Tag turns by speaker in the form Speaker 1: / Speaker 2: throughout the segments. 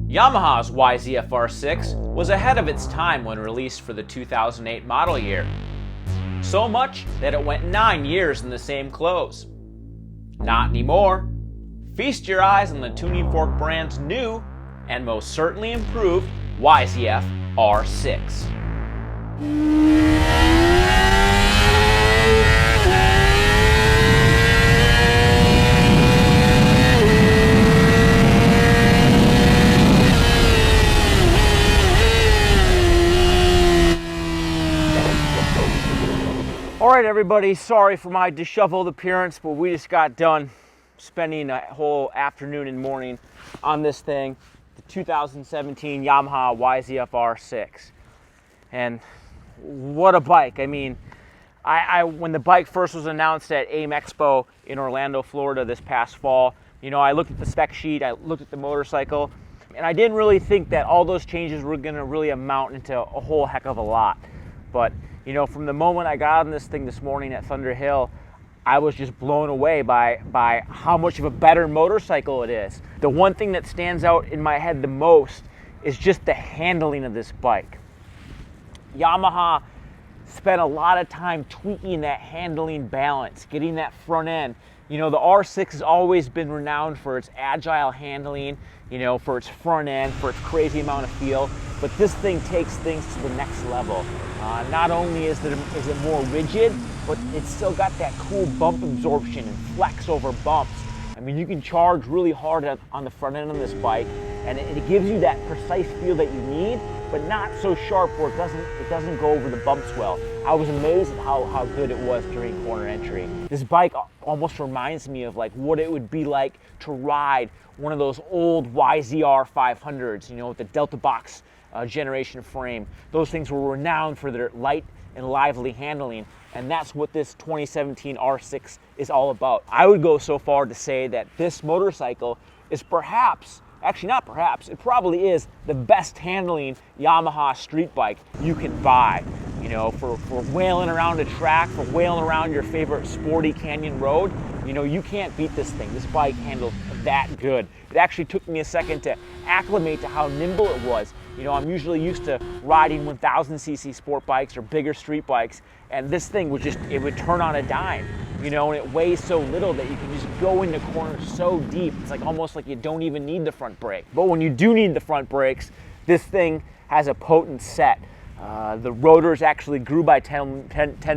Speaker 1: Yamaha's YZF-R6 was ahead of its time when released for the 2008 model year. So much that it went 9 years in the same clothes. Not anymore. Feast your eyes on the Tuning Fork brand's new and most certainly improved YZF-R6. Alright everybody, sorry for my disheveled appearance, but we just got done spending a whole afternoon and morning on this thing, the 2017 Yamaha YZF-R6. And what a bike. I mean, when the bike first was announced at AIM Expo in Orlando, Florida this past fall, you know, I looked at the spec sheet, I looked at the motorcycle, and I didn't really think that all those changes were going to really amount into a whole heck of a lot. But you know, from the moment I got on this thing this morning at Thunder Hill, I was just blown away by how much of a better motorcycle it is. The one thing that stands out in my head the most is just the handling of this bike. Yamaha spent a lot of time tweaking that handling balance, getting that front end. You know, the R6 has always been renowned for its agile handling, you know, for its front end, for its crazy amount of feel, but this thing takes things to the next level. Not only is it more rigid, but it's still got that cool bump absorption and flex over bumps. I mean, you can charge really hard on the front end of this bike, and it gives you that precise feel that you need, but not so sharp where it doesn't go over the bumps well. I was amazed at how good it was during corner entry. This bike almost reminds me of like what it would be like to ride one of those old YZR 500s, you know, with the Delta Box generation frame. Those things were renowned for their light and lively handling, and that's what this 2017 R6 is all about. I would go so far to say that this motorcycle is perhaps, actually not perhaps, it probably is the best handling Yamaha street bike you can buy. You know, for wailing around a track, for wailing around your favorite sporty canyon road, you know, you can't beat this thing. This bike handled that good. It actually took me a second to acclimate to how nimble it was. You know, I'm usually used to riding 1000cc sport bikes or bigger street bikes, and this thing was just, it would turn on a dime, you know, and it weighs so little that you can just go into corners so deep. It's like almost like you don't even need the front brake. But when you do need the front brakes, this thing has a potent set. The rotors actually grew by 10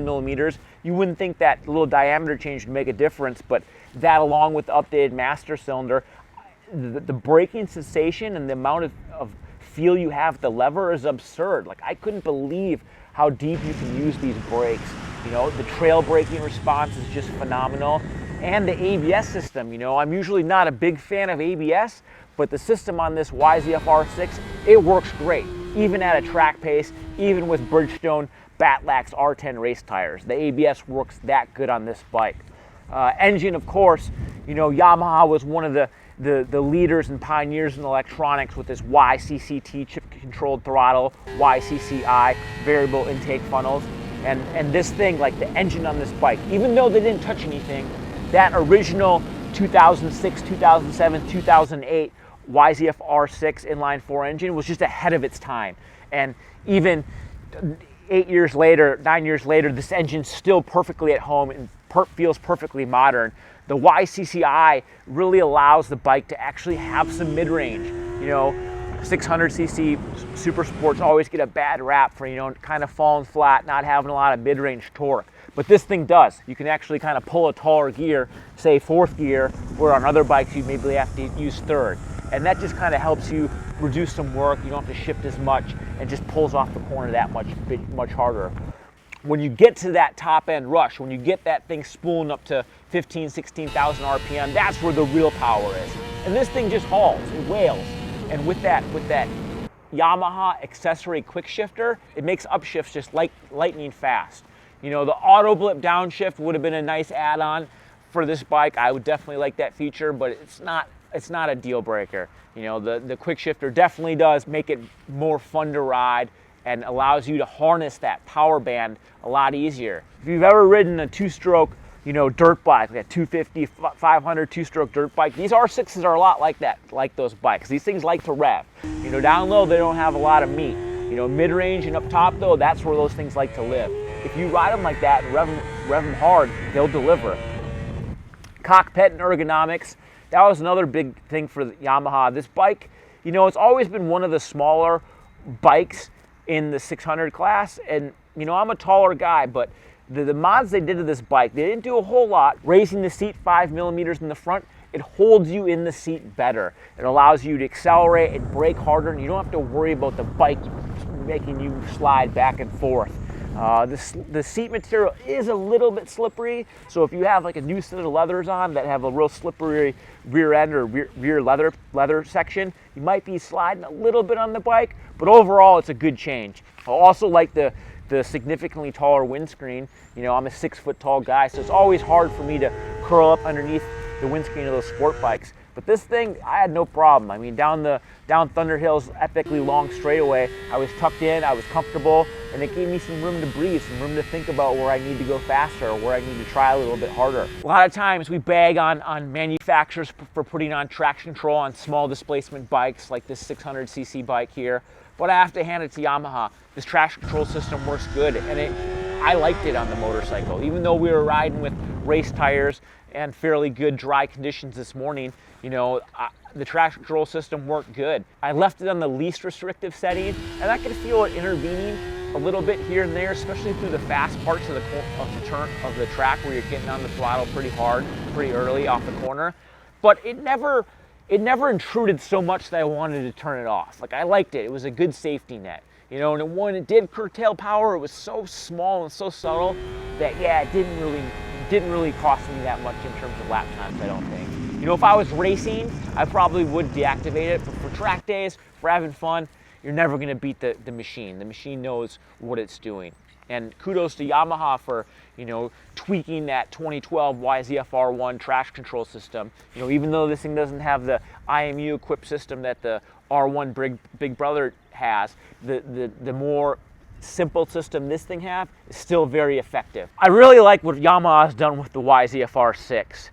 Speaker 1: millimeters. You wouldn't think that little diameter change would make a difference, but that along with the updated master cylinder, the braking sensation and the amount of feel you have with the lever is absurd. Like, I couldn't believe how deep you can use these brakes. You know, the trail braking response is just phenomenal. And the ABS system, you know, I'm usually not a big fan of ABS, but the system on this YZF-R6, it works great. Even at a track pace, even with Bridgestone Batlax R10 race tires. The ABS works that good on this bike. Engine, of course, you know, Yamaha was one of the leaders and pioneers in electronics with this YCCT chip-controlled throttle, YCCI variable intake funnels. And this thing, like the engine on this bike, even though they didn't touch anything, that original 2006, 2007, 2008 YZF-R6 inline-4 engine was just ahead of its time. And even 8 years later, 9 years later, this engine's still perfectly at home and feels perfectly modern. The YCCI really allows the bike to actually have some mid-range. You know, 600cc super sports always get a bad rap for, you know, kind of falling flat, not having a lot of mid-range torque. But this thing does. You can actually kind of pull a taller gear, say fourth gear, where on other bikes you maybe have to use third. And that just kind of helps you reduce some work. You don't have to shift as much, and just pulls off the corner that much harder. When you get to that top end rush, when you get that thing spooling up to 15, 16,000 RPM, that's where the real power is. And this thing just hauls, it wails. And with that Yamaha accessory quick shifter, it makes upshifts just like lightning fast. You know, the AutoBlip downshift would have been a nice add-on for this bike. I would definitely like that feature, but it's not a deal breaker. You know, the quick shifter definitely does make it more fun to ride and allows you to harness that power band a lot easier. If you've ever ridden a two-stroke you know, dirt bike, like a 250, 500 two-stroke dirt bike. These R6s are a lot like that, like those bikes. These things like to rev. You know, down low, they don't have a lot of meat. You know, mid-range and up top though, that's where those things like to live. If you ride them like that and rev them hard, they'll deliver. Cockpit and ergonomics, that was another big thing for the Yamaha. This bike, you know, it's always been one of the smaller bikes in the 600 class, and you know, I'm a taller guy, but the mods they did to this bike, they didn't do a whole lot. Raising the seat 5 millimeters in the front, it holds you in the seat better. It allows you to accelerate and brake harder, and you don't have to worry about the bike making you slide back and forth. The seat material is a little bit slippery, so if you have like a new set of leathers on that have a real slippery rear end or rear leather section, you might be sliding a little bit on the bike, but overall it's a good change. I also like the significantly taller windscreen. You know, I'm a 6 foot tall guy, so it's always hard for me to curl up underneath the windscreen of those sport bikes. But this thing, I had no problem. I mean, down Thunder Hill's epically long straightaway, I was tucked in, I was comfortable, and it gave me some room to breathe, some room to think about where I need to go faster or where I need to try a little bit harder. A lot of times we bag on manufacturers for putting on traction control on small displacement bikes like this 600cc bike here, but I have to hand it to Yamaha. This traction control system works good, and I liked it on the motorcycle. Even though we were riding with race tires and fairly good dry conditions this morning, you know, the traction control system worked good. I left it on the least restrictive setting, and I could feel it intervening a little bit here and there, especially through the fast parts of the track where you're getting on the throttle pretty hard, pretty early off the corner. But it never intruded so much that I wanted to turn it off. Like, I liked it. It was a good safety net. You know, and when it did curtail power, it was so small and so subtle that, yeah, it didn't really cost me that much in terms of lap times, I don't think. You know, if I was racing, I probably would deactivate it, but for track days, for having fun, you're never gonna beat the machine. The machine knows what it's doing. And kudos to Yamaha for, you know, tweaking that 2012 YZF-R1 traction control system. You know, even though this thing doesn't have the IMU equipped system that the R1 Big Brother has, the more simple system this thing has is still very effective. I really like what Yamaha's done with the YZF-R6.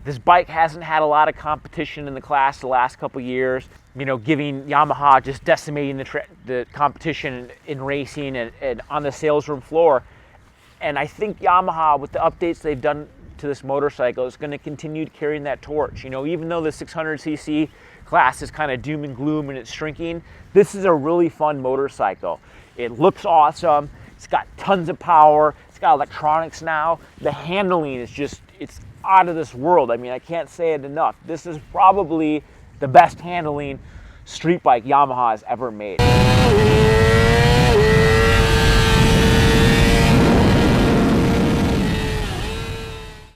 Speaker 1: This bike hasn't had a lot of competition in the class the last couple years, you know, giving Yamaha just decimating the competition in racing and on the sales room floor. And I think Yamaha, with the updates they've done to this motorcycle, is going to continue carrying that torch. You know, even though the 600cc class is kind of doom and gloom and it's shrinking, this is a really fun motorcycle. It looks awesome. It's got tons of power. It's got electronics now. The handling is just, it's out of this world. I mean, I can't say it enough. This is probably the best handling street bike Yamaha has ever made.